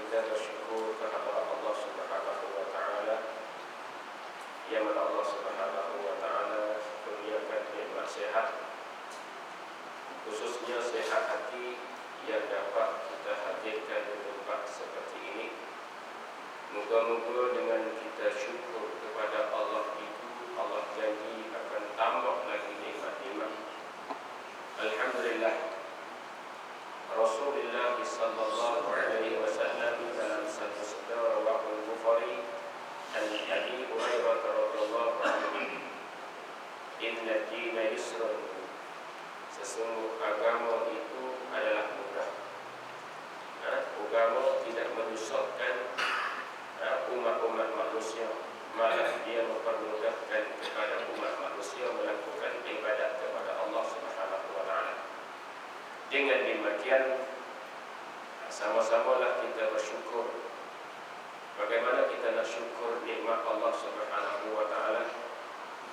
kita bersyukur kepada Allah Subhanahu wa taala yang mana Allah Subhanahu wa taala kurniakan nikmat sehat, khususnya sehat hati yang dapat kita hadirkan di tempat seperti ini. Moga-moga dengan kita syukur kepada Allah itu, Allah janji akan tambah lagi nikmat-nikmat. Alhamdulillah, Rasulullah sallallahu alaihi wasallam dalam satu sabda riwayat Bukhari an Abi Hurairah radhiyallahu anhu, "Inna dina yusrun." Sesungguh agama itu adalah mudah. Agama tidak menyusahkan umat-umat manusia, malah dia mempermudahkan kepada umat manusia melakukan ibadat kepada Allah Subhanahu wa taala. Dengan demikian, sama-samalah kita bersyukur. Bagaimana kita nak syukur nikmat Allah Subhanahu wa taala?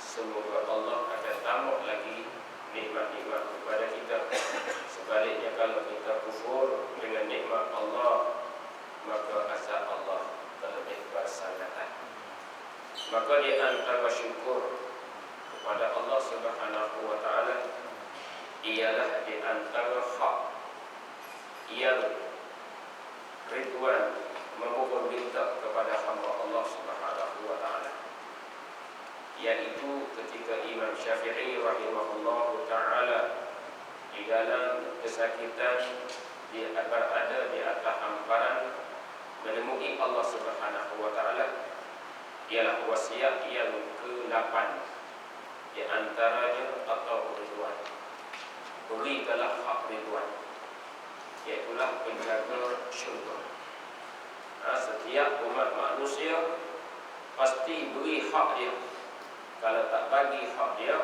Semoga Allah akan tambah lagi nikmat-nikmat kepada kita. Sebaliknya, kalau kita kufur dengan nikmat Allah, maka azab Allah terlebih bersangat. Maka di antara syukur kepada Allah Subhanahu wa taala ialah di antara hak yang ridwan memohon minta kepada hamba Allah Subhanahu wa taala, yaitu ketika Imam Syafi'i rahimahullah taala di dalam kesakitan berada di atas hamparan menemui Allah Subhanahu wa taala, ialah wasiat yang ke-8 di antaranya atau ridwan. Berikanlah hak ridwan, iaitulah penjaga syurga. Setiap umat manusia pasti beri hak dia. Kalau tak bagi hak dia,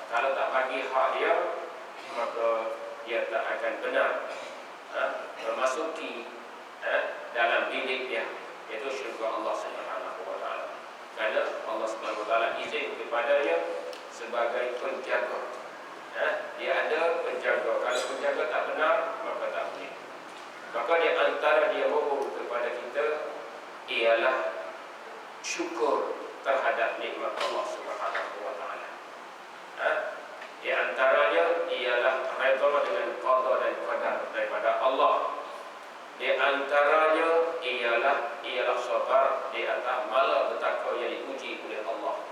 kalau tak bagi hak dia, maka dia tak akan benar memasuki dalam bilik dia, iaitu syurga Allah Subhanahu wa taala. Kerana Allah Subhanahu wa taala izin kepadanya sebagai penjaga. Dia ada penjaga. Kalau penjaga tak benar, maka tak boleh. Maka di antara dia mohon kepada kita ialah syukur terhadap nikmat Allah Subhanahu wa taala. Di antaranya ialah redha dengan qada dan qadar daripada Allah. Di antaranya ialah sabar di atas malapetaka yang diuji oleh Allah.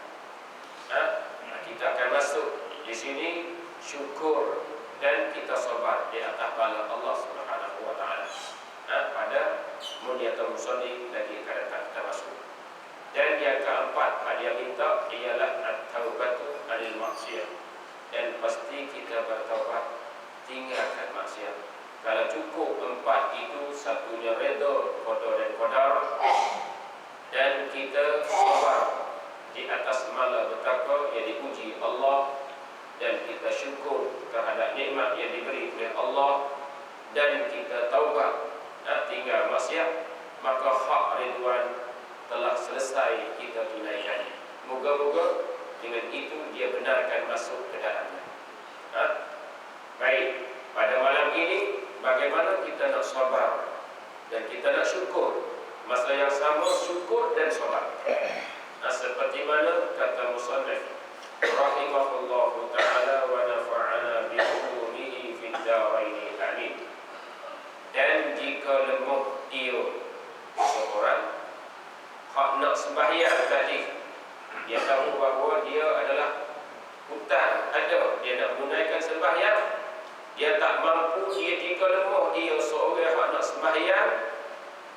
Kita akan masuk di sini syukur dan kita sabar di atas bala Allah Subhanahu wa taala. Pada muniatul musalli lagi akan datang kita masuk. Dan yang keempat dia minta ialah at-taubatu anil maksiyah. Dan pasti kita bertaubat tinggalkan maksiat. Kalau cukup 4 itu, satunya redha, qada dan qadar, dan kita sabar di atas malapetaka yang diuji Allah, dan kita syukur terhadap nikmat yang diberi oleh Allah, dan kita taubat tinggal maksiat, maka hak ridwan telah selesai kita tunaikan. Moga-moga dengan itu dia benarkan masuk ke dalamnya. Baik, pada malam ini bagaimana kita nak sabar dan kita nak syukur? Masa yang sama syukur dan sabar. Seperti mana kata musannif rahimahullahu taala wa nafa'ana bi ulumihi fid darain amin. Dan jika lemah dia seorang hak nak sembahyang tadi, dia tahu bahawa dia adalah hutang ada, dia nak menunaikan sembahyang, dia tak mampu, dia jika lemah dia seorang hak nak sembahyang,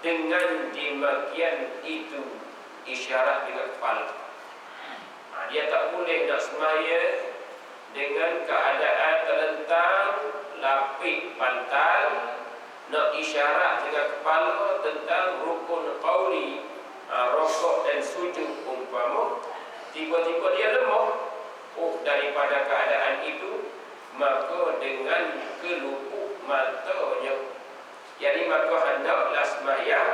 dengan demikian itu isyarat dengan kepala. Dia tak boleh nak sembahyang dengan keadaan terlentang, lapik bantal, nak isyarat dengan kepala tentang rukun qauli, rokok dan sujud umpama, tiba-tiba dia lemah daripada keadaan itu, maka dengan kelupuk matanya, jadi maka hendaklah sembahyang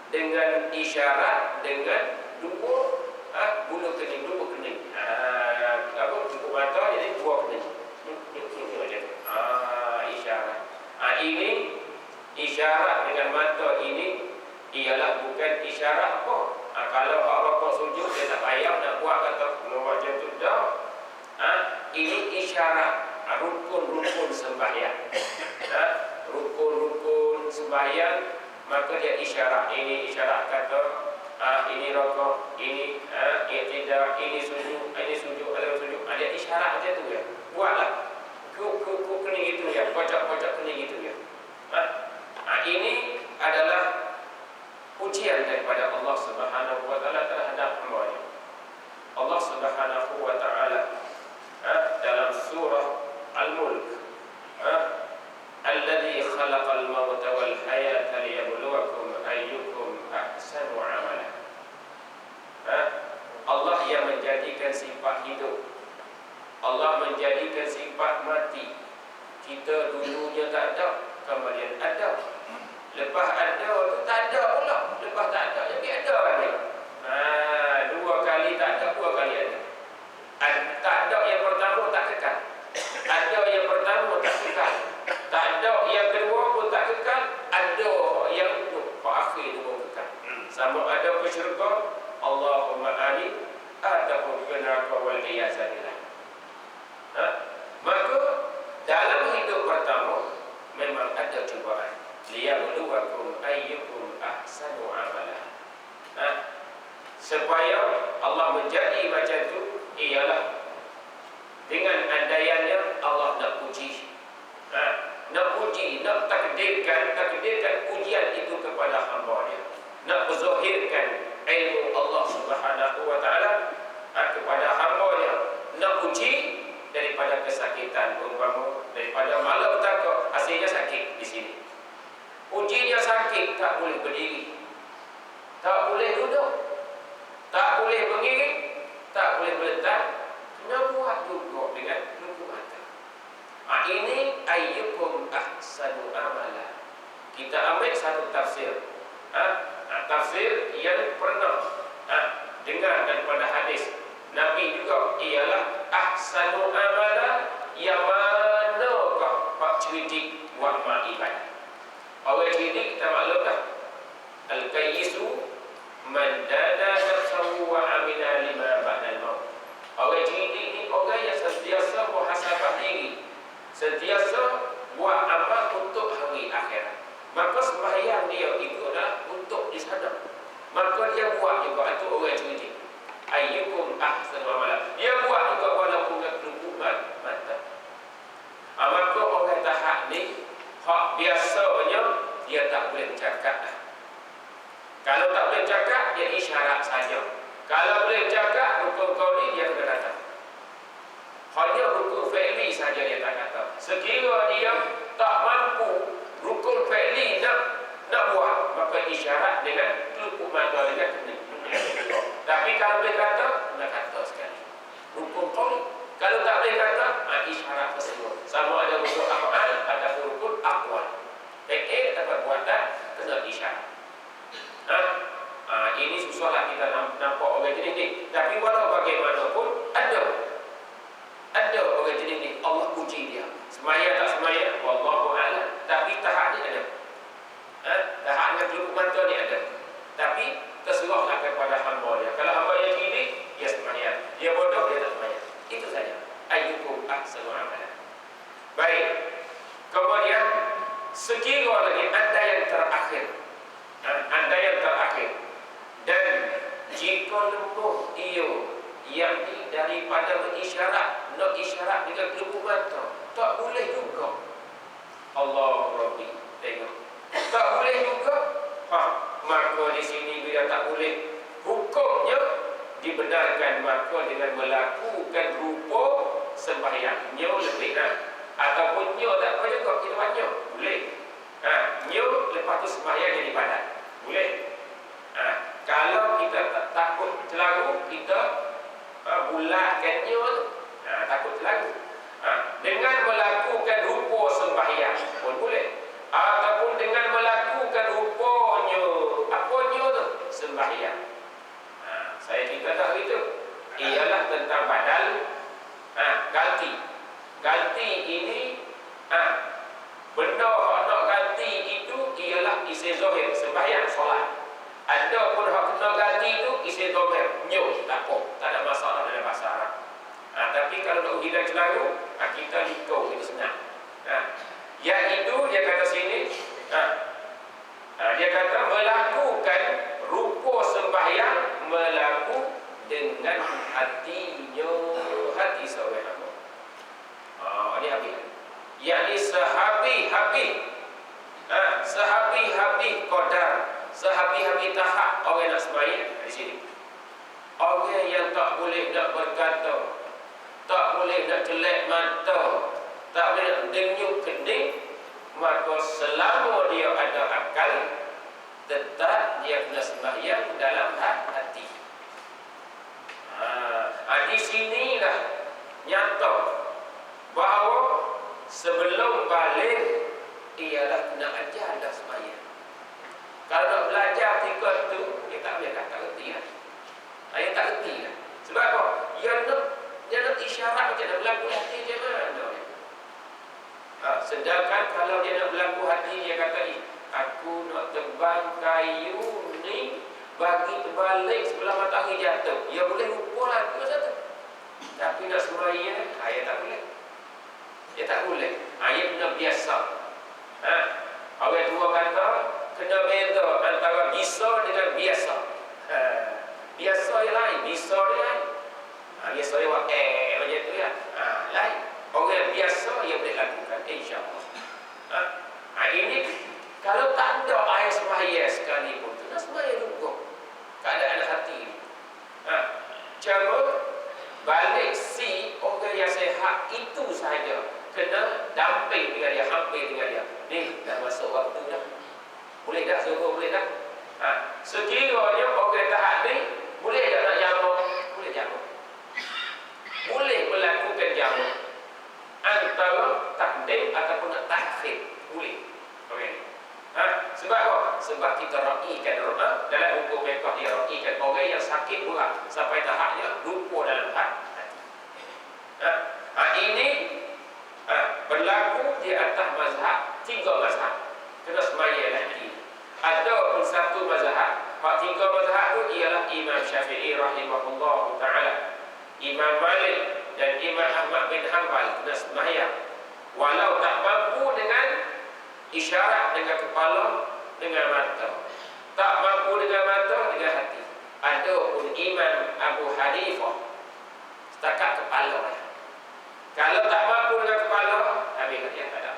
dengan isyarat dengan dua bulu kening, dua kening. Apa, cukup mata jadi dua kening. isyarat apa? Kalau hak rokok sujud dia tak payah nak buat kata macam tu dah. Ini isyarat rukun-rukun sembahyang. Rukun-rukun sembahyang, maka dia isyarat. Ini isyarat kata ini rokok, ini tidak, ini sujud, ada sujud. Ada isyarat macam tu ya. Buatlah. Ku kena gitu ya. Kocak-kocak kena gitu ya. Ini adalah ujian daripada Allah Subhanahu wa taala terhadap hamba-Nya. Allah Subhanahu wa taala dalam surah Al-Mulk, alladzi khalaqal mauta wal hayata liyabluwakum ayyukum ahsanu amala. Allah yang menjadikan sifat hidup, Allah menjadikan sifat mati. Kita dulunya tak ada, kemudian ada. Lepas ada tu tak ada pula. Lepas tak ada jadi ada lagi. Dua kali tak ada, dua kali ada. Tak ada yang pertama tak kekal. Ada yang pertama tak kekal. Tak ada yang kedua pun tak kekal. Ada yang akhir pun kekal. Sama ada ke syurga, Allahumma amin, ataupun ke neraka wal iyazillah. Maka dalam hidup pertama memang ada cubaan. Liyabluwakum ayyukum ahsanu amala. Supaya Allah menjadi macam tu ialah dengan andaiannya Allah nak uji. Nak uji, nak takdirkan ujian itu kepada hamba-Nya. Nak berzahirkan ilmu Allah Subhanahu wa taala kepada hamba-Nya. Nak uji daripada kesakitan umpama, daripada malapetaka, hasilnya sakit di sini. Ujinya sakit, tak boleh berdiri, tak boleh duduk, tak boleh berdiri, tak boleh berletak. Kena buat juga dengan luku mata. Ini ayyukum ahsanu amala. Kita ambil satu tafsir, tafsir yang pernah dengar daripada hadis Nabi juga, ialah ahsanu amala, yang manakah pak cerdik buat mak ibadah. Orang cerdik kita maklum dah. Al-kayyisu man dana nafsahu wa amila lima ba'dal maut. Orang cerdik ni orang yang sentiasa muhasabah diri, sentiasa buat amal untuk hari akhirat. Maka sembahyang dia itu adalah untuk di sana. Maka dia buat juga, itu orang cerdik. Ayyukum ahsanu amala. Dia buat juga walaupun dengan kelukuman mata. Maka orang tahap ni, hak biasanya dia tak boleh bercakap dah. Kalau tak boleh bercakap, dia isyarat saja. Kalau boleh bercakap, rukun qauli dia kena datang. Hanya rukun fi'li saja dia tak kata. Sekiranya dia tak mampu rukun fi'li nak buat, maka isyarat dengan kelupuk mata dengan kena. Tapi kalau boleh kata, kena kata sekali. Rukun qauli. Kalau tak boleh kata, isyarat tersebut. Sama ada rukun af'al ataupun rukun aqwal. Fikir atau perbuatan kena isyarat. Ini susahlah kita nampak orang jenis ni. Tapi walau bagaimanapun ada orang jenis ni. Allah uji dia. Semaya tak semaya, wallahu a'lam. Tapi tahap ni ada. Tahap dengan kelupuk mata ni ada. Tapi terserahlah kepada hamba dia. Kalau hamba yang kiri, dia semaya. Dia bodoh, dia tak semaya. Itu saja. Ayyukum ahsanu amala. Baik. Kemudian sekiranya lagi anda yang terakhir. Dan jika lembuh ia yang daripada berisyarat, nak isyarat dengan kelupuk mata, tak boleh juga. Allah Rabbi, tengok, tak boleh juga. Maka di sini bila tak boleh, hukumnya dibenarkan maka dengan melakukan rupa sembahyang. Nyo lebih ataupun nyo tak apa juga, kita buat nyo boleh. Nyo lepas tu sembahyang jadi padat, boleh. Kalau kita takut celaru, kita bulatkan nyo takut celaru. Dengan melakukan rupa sembahyang pun boleh, ataupun dengan melakukan rupanya apa nyo tu sembahyang. Saya cerita dah itu ialah tentang badal ganti ini benda nak ganti itu ialah isi zahir sembahyang solat. Ada pun hak kena ganti tu isi domer, nyo, tak apa, tak ada masalah dalam bahasa Arab. Tapi kalau nak hilang selalu, kita likau itu senang. Iaitu dia kata sini, dia kata melakukan rupa sembahyang melaku dengan hatinya, hati seorang hamba. Ini habis. Yakni sehabis-habis sehabis-habis qadar, sehabis-habis tahap orang nak sembahyang di sini. Orang yang tak boleh nak berkata, tak boleh nak jelek mata, tak boleh nak denyut kening, maka selama dia ada akal, tetap dia kena sembahyang dalam hati. Di sinilah nyata bahawa sebelum balik ialah kena ajar dah sembahyang. Kalau nak belajar ketika tu, dia tak boleh tak reti kan. Dia tak reti kan. Sebab apa? Dia nak isyarat macam nak berlaku hati macam mana. Sedangkan kalau dia nak berlaku hati, dia kata, aku nak tebang kayu ni bagi terbalik sebelah matahari jatuh. Dia boleh lupa lagu satu. Tapi nak sembahyang, dia tak boleh. Dia tak boleh. Dia kena biasa. Orang tua kata kena beza antara bisa dengan biasa. Biasa yang lain, bisa yang lain. Biasa yang macam tu ya. Lain. Orang biasa yang boleh lakukan, insya-Allah. Ini kalau tak ada air sembahyang sekalipun, kena sembahyang juga. Keadaan hati. Cara balik si orang yang sehat itu sahaja kena damping dengan dia, hampir dengan dia. Ni dah masuk waktu dah. Boleh tak suruh, boleh tak? Sekiranya orang tahan ni, boleh tak nak jamu? Boleh jamu. Boleh melakukan jamu antara takdim ataupun takhir. Boleh. Okey. Sebab apa? Sebab kita ra'ikan dalam hukum fiqh, dia ra'ikan orang yang sakit berat sampai tahapnya lupa dalam hati. Ini berlaku di atas mazhab, 3 mazhab. Kena sembahyang hati. Ada pun satu mazhab, 3 mazhab itu ialah Imam Syafi'i rahimahullah ta'ala, Imam Malik dan Imam Ahmad bin Hanbal kena sembahyang walau tak mampu dengan isyarat dengan kepala, dengan mata, tak mampu dengan mata, dengan hati. Ada pun Imam Abu Hanifah setakat kepala. Kalau tak mampu dengan kepala, habis dia tak ada.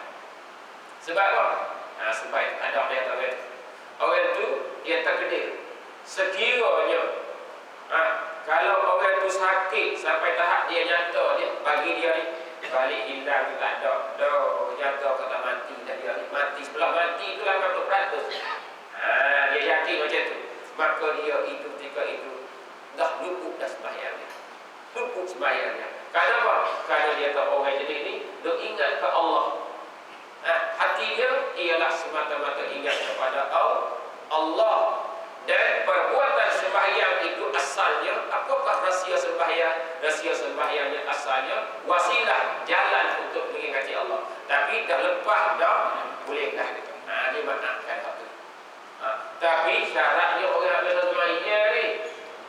Sebab apa? Sebab ada dia tahu. Orang itu dia takdir. Sekiranya kalau orang itu sakit sampai tahap dia nyata, dia bagi dia ni balik hilang tak ada. Nyata kata mati dah dia ni. Mati sebelah mati itu 80%. Dia yakin macam tu. Maka dia itu ketika itu dah luput dah sembahyangnya. Luput sembahyangnya. Kenapa? Kerana dia tahu orang jenis ni dia ingat ke Allah. Hati dia ialah semata-mata ingat kepada Allah. Dan perbuatan sembahyang itu asalnya, apakah rahsia sembahyang? Rahsia sembahyangnya asalnya wasilah, jalan untuk mengingati Allah. Tapi dah lepas dah, boleh dah. Dimaafkan hak itu. Tapi syaratnya orang yang ada sembahyang ni,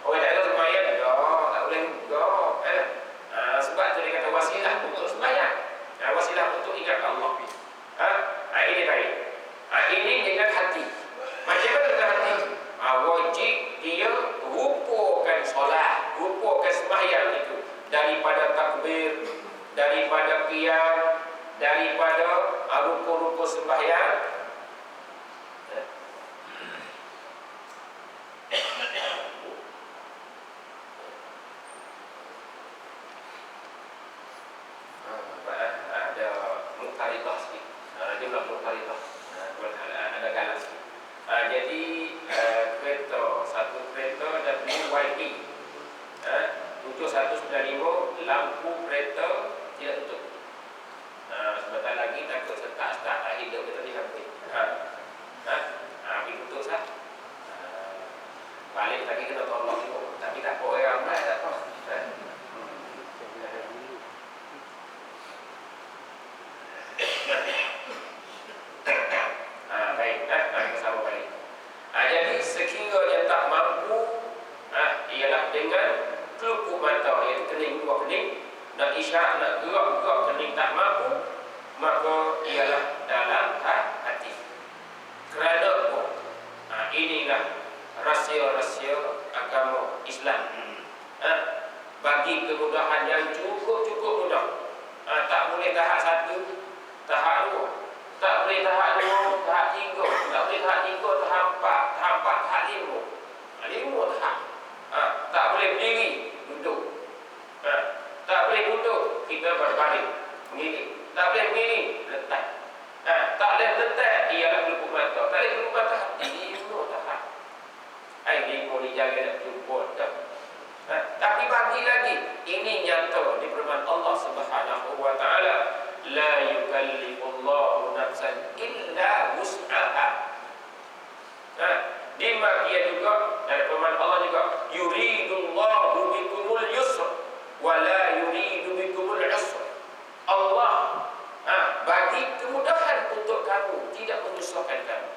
orang tak ada sembahyang tak boleh juga. Sebab tu dia kata wasilah untuk sembahyang, wasilah untuk ingat Allah. Ini baik. Ini dengan hati. Macam mana dengan hati? Wajib dia rupakan solat, rupakan sembahyang itu daripada takbir, daripada qiyam, daripada rupa-rupa sembahyang. Ada muqtaridah sikit. Dia nak muqtaridah. Ada ganas sikit. Jadi kereta, satu kereta WYP 7195, lampu kereta tidak tutup. Sebentar lagi takut start hidup kita ni hampir. Habis tutup sah. Balik lagi kena tolong tu. Tapi tak apa, orang ramai tak apa. Baik, kita sambung balik. Jadi sekiranya syarat nak gerak-gerak kening tak mampu, maka ialah dalam hati. Kerana apa? Inilah rahsia-rahsia agama Islam. Bagi kemudahan yang cukup mudah. Tak boleh tahap 1, tahap 2, tak boleh tahap 2, tahap 3, tak boleh tahap 3, tahap 4, tahap 4, tahap 5. 5 tahap. Tak boleh berdiri, duduk. Tak boleh duduk, kita berbaring, mengiring. Tak boleh mengiring, letak. Tak boleh letak, ialah kelupuk mata. Tak boleh kelupuk mata, 5 tahap. 5 dijaga nak jumpa dah. Tapi bagi lagi, ini nyata di firman Allah Subhanahu wa taala, la yukallifullahu nafsan illa wus'aha. Dia juga dari firman Allah juga, yuridullahu bikumul yusra wa la yuridu bikumul usra. Allah bagi kemudahan untuk kamu, tidak menyusahkan kamu.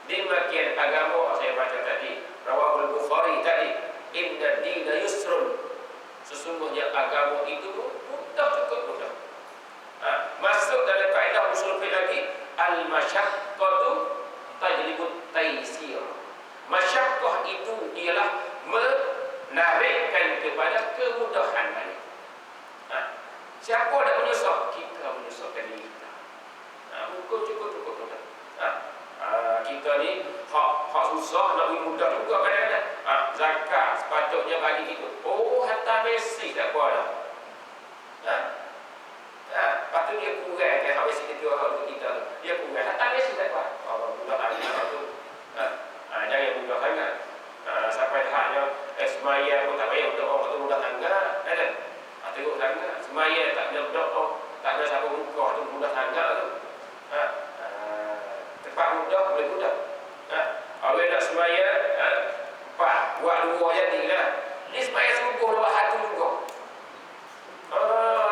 Demikian agama saya baca tadi, rawahul Bukhari tadi, inna dina yusrun. Sesungguhnya agama itu mudah, cukup mudah. Masuk dalam kaedah usul fiqh lagi, al-masyaqqatu tajlibut taysir. Masyaqqah itu ialah menarikkan kepada kemudahan tadi. Siapa nak menyusah? Kita menyusahkan diri kita. Cukup mudah. Kita ni hak susah nak mudah juga kadang-kadang. Zakat sepatutnya bagi kita. Hantar mesej tak apa dah. Lepas tu dia kurang kan, habis kita untuk kita. Dia kurang. Hantar mesej tak apa. Mudah sangat tu. Jangan mudah sangat. Sampai tahapnya semaya pun tak payah untuk orang tu mudah sangat. Kan? Tengok sangat. Semaya tak ada berdoa, tak ada siapa muka tu mudah sangat tu. Tempat mudah boleh mudah. Orang nak semaya 4, buat 2 jadi lah. Ni semaya subuh lewat hati juga.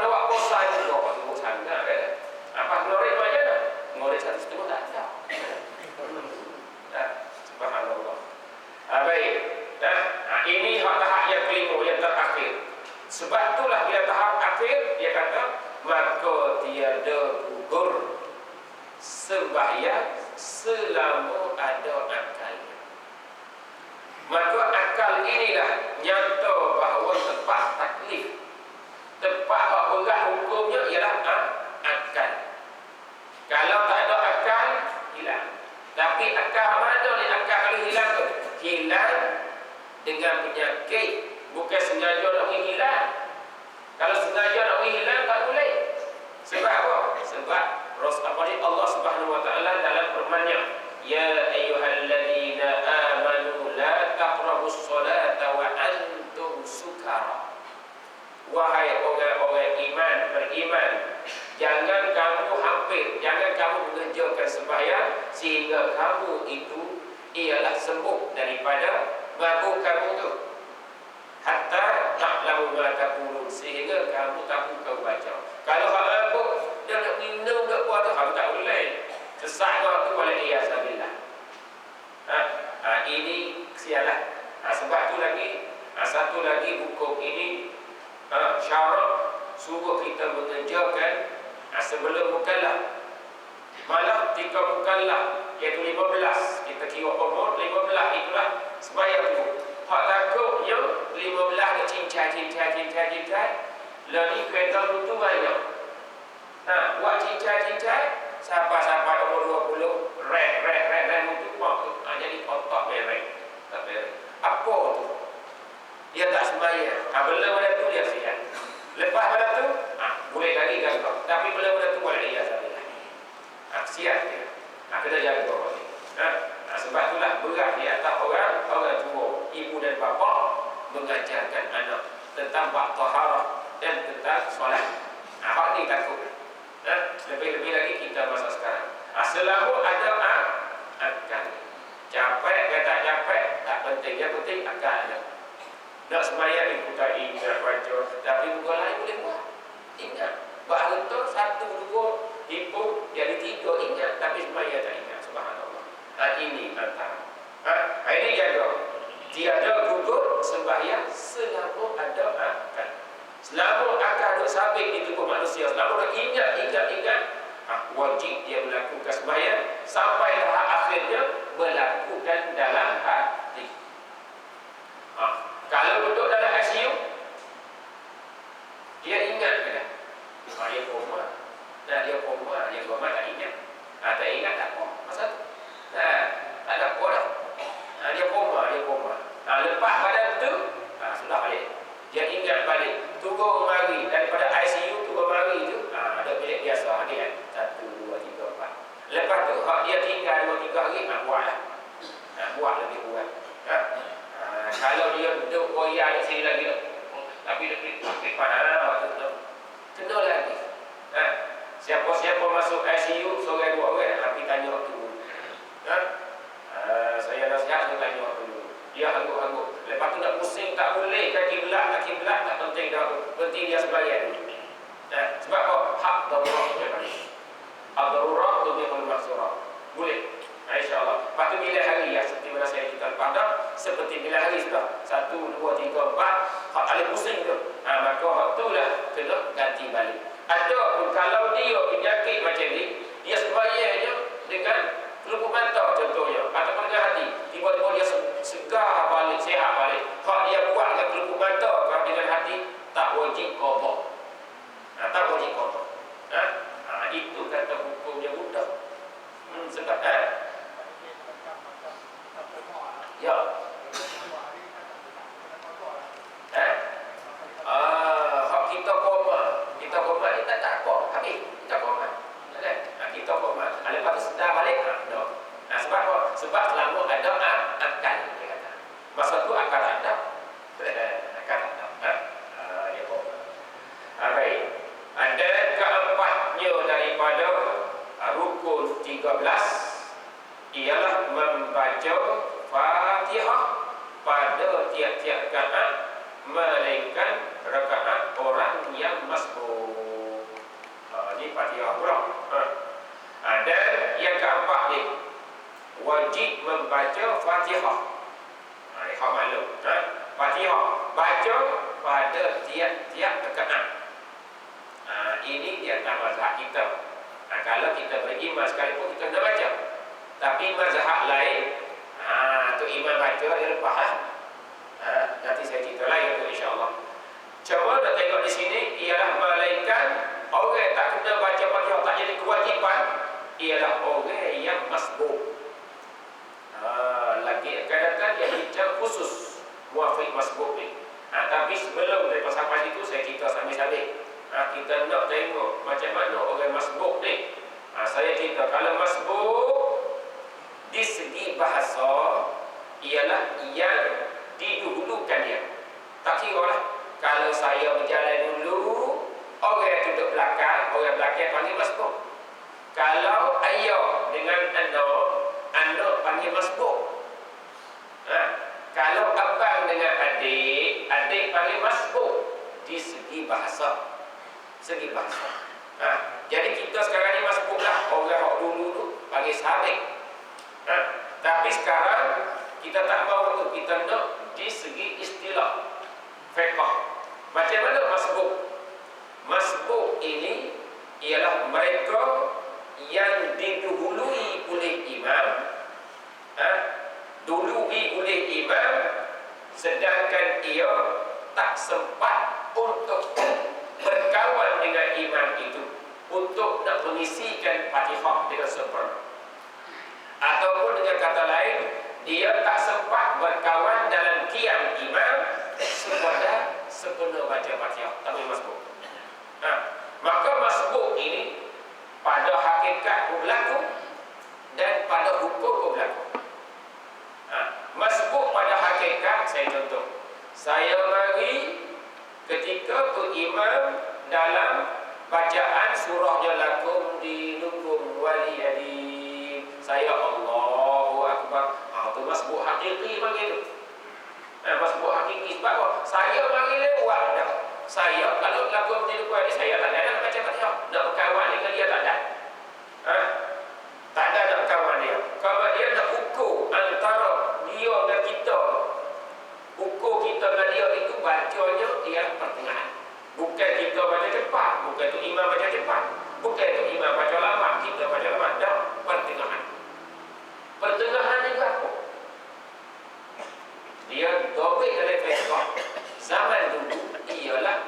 Lewat puasa juga. Tengok sangat kan. Apa ngorek macam mana? Ngorek 1,5 tak ada. Subhanallah. Baik. Ini tahap yang kelima, yang terakhir. Sebab itulah bila tahap akhir dia kata, maka tiada gugur sembahyang selama ada akalnya. Maka akal inilah nyata bahawa tepat taklif, tepat hak berat hukumnya ialah akal. Kalau tak ada akal, hilang. Tapi akal mana ni? Akal kalau hilang tu hilang dengan penyakit, bukan sengaja nak hilang. Kalau sengaja nak hilang tak boleh. Sebab apa? Sebab Allah Subhanahu wa taala dalam firman-Nya, ya ayyuhalladzina amanu la taqrabus salata wa antum sukara. Wahai orang-orang beriman, jangan kamu hampir, jangan kamu mengerjakan sembahyang sehingga kamu itu ialah sembuh daripada mabuk kamu tu. Hatta ta'lamu ma taqulun, sehingga kamu tahu kau baca. Kalau hak mabuk dia nak minum nak buat tu, kamu tak boleh. Sesak waktu wala iyazabillah. Ini sialah. Sebab tu lagi, satu lagi hukum ini syarat suruh kita mengerjakan sebelum mukallaf. Malah ketika mukallaf iaitu 15, kita kira umur 15 itulah sembahyang tu. Hak takutnya 15 dia cincai. Lalu kereta tu banyak. Buat cincai sampai umur 20 rek itu waktu. Jadi otak berek. Tak berek. Apa tu? Dia tak sembahyang. Belum ada tu dia siap. Lepas pada tu, boleh lagi ganggu. Tapi belum ada tu boleh dia salah. Siap dia. Kena jaga orang ni. Sebab itulah berat di atas orang tua, ibu dan bapa mengajarkan anak tentang bab taharah dan tentang solat. Hak ni takut. Lebih-lebih lagi kita masa sekarang. Selama ada akal. Capek ke tak capek, tak penting. Yang penting akal ada. Nak sembahyang kita ingat baca, tapi bukan lain boleh buat. Ingat. Buat harta 1, 2 himpun jadi 3 ingat, tapi sembahyang tak ingat. Subhanallah. Ini antara. Ini jaga. Tiada gugur sembahyang selama ada akal. Selama akal ada masuk ICU, seorang dua orang, Nabi tanya waktu dulu. Saya nasihat, saya tanya waktu dulu. Dia hangguk-hangguk. Lepas tu nak pusing, tak boleh. Kaki belat, tak penting dah. Penting dia sembahyang dulu. Sebab apa? Hak darurat tu yang paling. Ad-darurat tu dia bermaksudah. Boleh. InsyaAllah. Lepas tu bila hari ya, seperti mana saya cerita pada, seperti bila hari sudah 1, 2, 3, 4, hak paling pusing tu. Maka hak tu lah kena ganti balik. Ataupun kalau dia penyakit macam ni, dia sembahyangnya dengan kelupuk mata contohnya, ataupun dengan hati, tiba-tiba dia segar balik, sihat balik. Hak dia buat dengan kelupuk mata dengan hati, tak wajib qada. Tak wajib qada. Itu kata hukumnya mudah. Sebab ya. Hak kita koma ni tak apa. Habis kita koma. Kita koma. Lepas tu sedar balik. Sebab apa? Sebab selama ada akal, dia kata. Masa tu akal ada. Akal ada. Dia koma. Baik. Ada keempatnya daripada rukun 13 ialah membaca Fatihah pada tiap-tiap rakaat melainkan rakaat orang yang masbuk. Ini Fatihah pula. Dan yang keempat ni wajib membaca Fatihah. Ini maklum. Fatihah baca pada tiap-tiap rakaat. Ini di antara mazhab kita. Kalau kita beriman sekalipun kita kena baca. Tapi mazhab lain, tu iman baca dia lepas. Nanti saya cerita lain tu insya-Allah. Coba nak tengok di sini ialah melainkan orang tak kena baca Fatihah, tak jadi kewajipan, ialah orang yang masbuk. Lagi kadang-kadang dia bincang khusus muafiq masbuk ni. Tapi sebelum daripada sampai itu saya cerita sambil-sambil. Kita nak tengok macam mana orang masbuk ni. Saya cerita kalau masbuk di segi bahasa ialah yang didahulukan dia. Tak kira lah. Kalau saya berjalan dulu, orang yang duduk belakang, orang belakang panggil masbuk. Kalau ayah dengan anak panggil masbuk. Kalau abang dengan adik panggil masbuk. Di segi bahasa. Jadi kita sekarang ni masbuklah. Orang yang dulu tu panggil sahabat. Tapi sekarang kita tak mahu tu, kita nak di segi istilah fiqh. Macam mana masbuk? Masbuk ini ialah mereka yang didahului oleh imam, dahului oleh imam, sedangkan ia tak sempat untuk berkawan dengan imam itu untuk nak mengisikan Fatihah dengan sempurna. Ataupun dengan kata lain, dia tak sempat berkawan dalam qiyam imam sekadar sempurna baca Fatihah, tapi masbuk. Maka masbuk ini pada hakikat berlaku dan pada hukum berlaku. Masbuk pada hakikat, saya contoh. Saya mari ketika tu imam dalam bacaan surahnya lakum dinukum waliyadin. Saya Allahu Akbar. Itu masbuk hakiki panggil tu. Masbuk hakiki sebab apa? Saya panggil lewat dah. Saya kalau lakum dinukum waliyadin, saya tak ada nak baca Fatihah. Nak berkawan dengan dia tak ada. Tak ada nak berkawan dia. Kalau dia nak ukur antara dia dan kita, ukur kita dengan dia itu bacanya ialah pertengahan. Bukan kita baca cepat, bukan tu imam baca cepat, bukan tu imam baca lama, kita baca lama. Dah pertengahan. Pertengahan ni apa? Dia dobit oleh fiqh. Zaman dulu ialah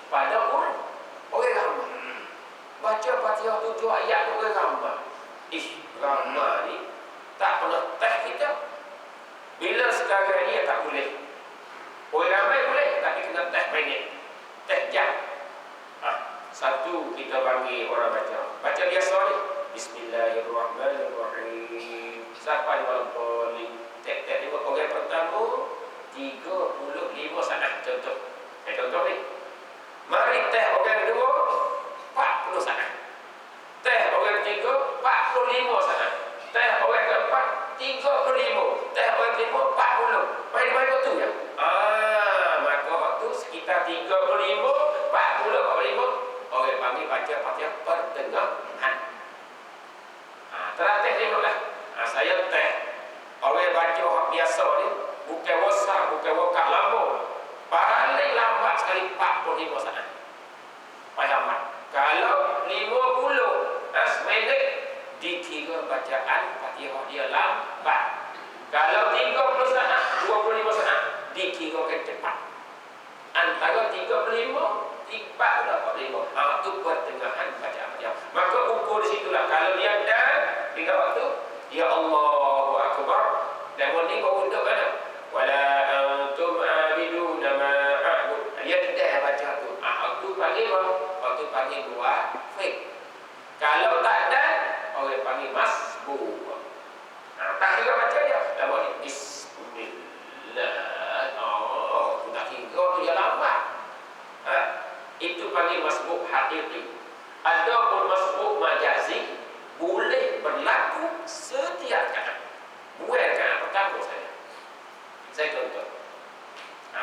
pada orang ramai. Baca Fatihah 7 ayat tu orang ramai. Ramai ni tak pernah teh kita. Bila sekarang ni tak boleh. Orang ramai boleh, tapi kena teh minit. Teh jam. Satu kita panggil orang baca biasa ni. Bismillahirrahmanirrahim. Sampai wal-dhalim. Teh tengok orang pertama 35 saat contoh. Contoh ni. Mari teh orang kedua 40 saat. Teh dikira bacaan Fatihah dia lambat. Kalau 30 saat, 25 saat dikira cepat. Antara 35 45 itu pertengahan bacaan Fatihah. Maka ukur di situlah. Kalau dia dan tinggal waktu ya Allahu Akbar dan ni baru duduk mana? Wala antum abiduna ma a'bud. Dia tidak baca tu. Itu panggil apa? Waktu panggil muwafiq. Kalau tak ada, orang panggil masbuk. Tak kira baca dia. Lama ni bismillah. Tu tak kira tu dia lambat. Itu panggil masbuk hakiki. Adapun masbuk majazi boleh berlaku setiap keadaan. Bukan keadaan pertama saja. Saya contoh.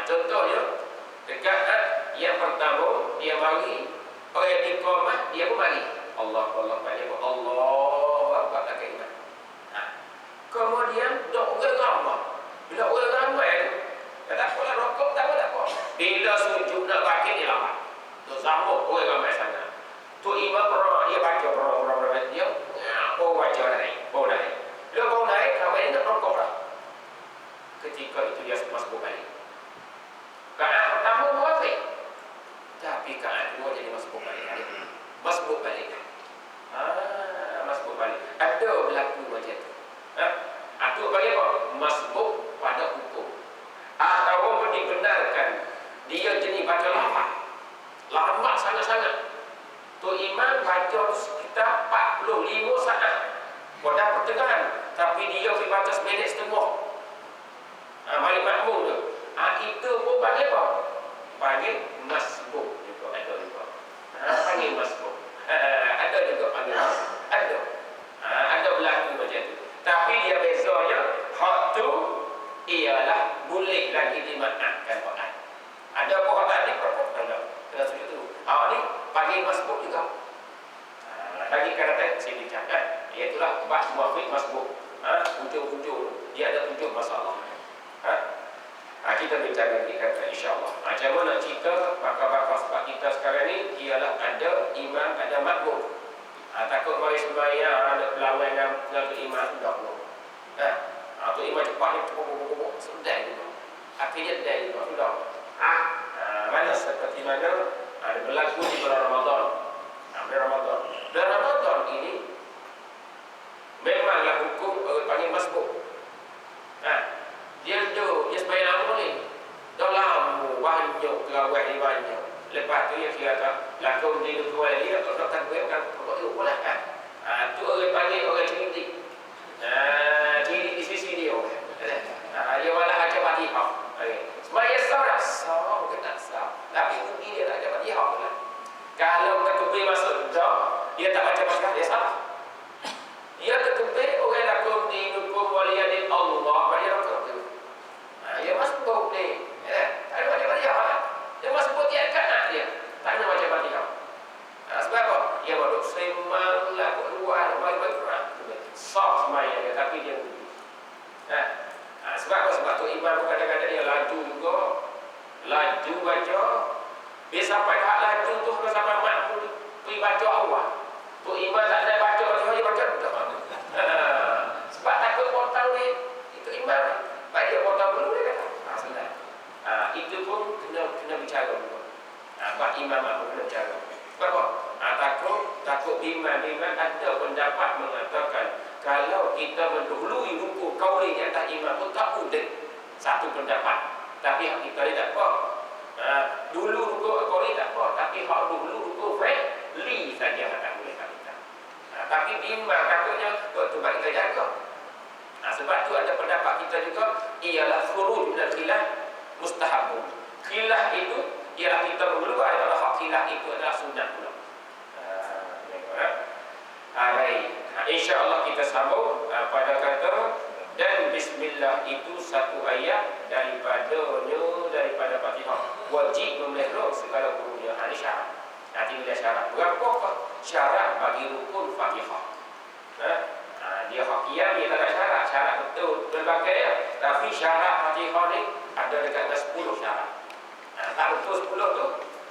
Contohnya dekat yang pertama dia mari, orang iqamah dia pun mari. Allah dia pun Allahu Akbar tak kena. Kemudian dok orang ramai. Bila orang ramai tu, tak apalah rokok tak apa. Bila sujud nak bangkit dia lambat. Tu sambung orang ramai sana. Tu imam dia baca dia baca naik. Bila bawa naik, kawan nak rokok lah. Ketika itu dia masuk balik. Keadaan pertama muwafiq. Tapi keadaan kedua jadi masuk balik. Masuk balik. Masuk balik. Ada berlaku macam tu. Itu bagi apa? Masbuk pada hukum. Atau dibenarkan dia jenis baca lambat sangat-sangat. Tu imam baca sekitar 45 saat pada pertengahan, tapi dia pergi baca seminit setengah. Balik makmum tu. Itu pun panggil apa? Panggil masbuk juga. Ada juga. Panggil masbuk. Ada juga panggil. Ada berlaku macam tu. Tapi dia bezanya, hak tu ialah boleh lagi dimaknahkan Quran. Ada apa hak tadi? Ada. Kena sujud tu. Ni panggil masbuk juga. Lagi kata saya bincangkan, iaitulah bab muwafiq masbuk. Ujung-ujung dia ada ujung masalah. Kita bincang lagi kata insya-Allah. Macam mana cerita bakal-bakal sebab kita sekarang ni ialah ada imam, ada makmum. Takut mari sembahyang ada perlawanan dengan imam sudah pun. Tu imam cepat ni sudah juga. Akhirnya dah juga sudah. Mana seperti mana ada berlaku di bulan Ramadan. Bulan Ramadan ini memanglah hukum orang panggil masbuk. Dia sembahyang lama ni. Dah lama banyak terawih ni banyak. Lepas tu dia kata lakum dinu waliya kalau tak buat kan pokok pula kan. Tu orang panggil orang cerdik. Cerdik di sisi dia. Dia malah ajar Fatihah. Sembahyang sah ke tak sah. Tapi mungkin dia tak ajar Fatihah pula. Kalau terkebir masuk dah, dia tak baca Fatihah dia salah. Dia terkebir orang lakum dinu waliya din Allah bagi rakaat tu. Dia masuk ni. Tak ada baca Fatihah lah. Dia masuk tiap kanan dia. Tak ada baca Fatihah. Sebab apa? Dia baru sembang lah keluar baik-baik Quran. Sah semayang dia tapi dia sebab apa? Sebab tu imam kadang-kadang dia laju juga. Laju baca. Dia sampai hak laju tu sampai makmum pergi baca awal. Tu imam tak ada baca Fatihah dia baca dah. Sebab takut potong ni. Itu imam. Baik dia potong dulu dia kata. Senang. Itu pun kena bicara juga. Sebab imam aku kena bicara. Sebab apa? Takut imam ada pendapat mengatakan kalau kita mendahului rukuk qauli di atas imam pun tak boleh. Satu pendapat. Tapi hak kita ni tak apa. Dulu rukuk qauli tak apa, tapi hak dulu rukuk fi'li saja tak boleh kita. Tapi imam takutnya waktu bagi kita jaga. Sebab tu ada pendapat kita juga ialah khuruj minal khilaf mustahab. Khilaf itu ialah kita berluar adalah hak khilaf itu adalah sunnah pula. Baik. InsyaAllah kita sambung pada kata dan bismillah itu satu ayat daripada Fatihah. Wajib memelihara segala hukumnya. Ini syarat. Nanti bila syarat. Berapakah syarat bagi rukun Fatihah? Dia hakiyah dia tak ada syarat. Syarat betul berbagai dia. Tapi syarat Fatihah ni ada dekat 10 syarat. Tak betul 10 tu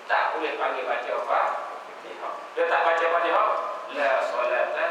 tak boleh panggil baca Fatihah. Dia tak baca Fatihah la solatan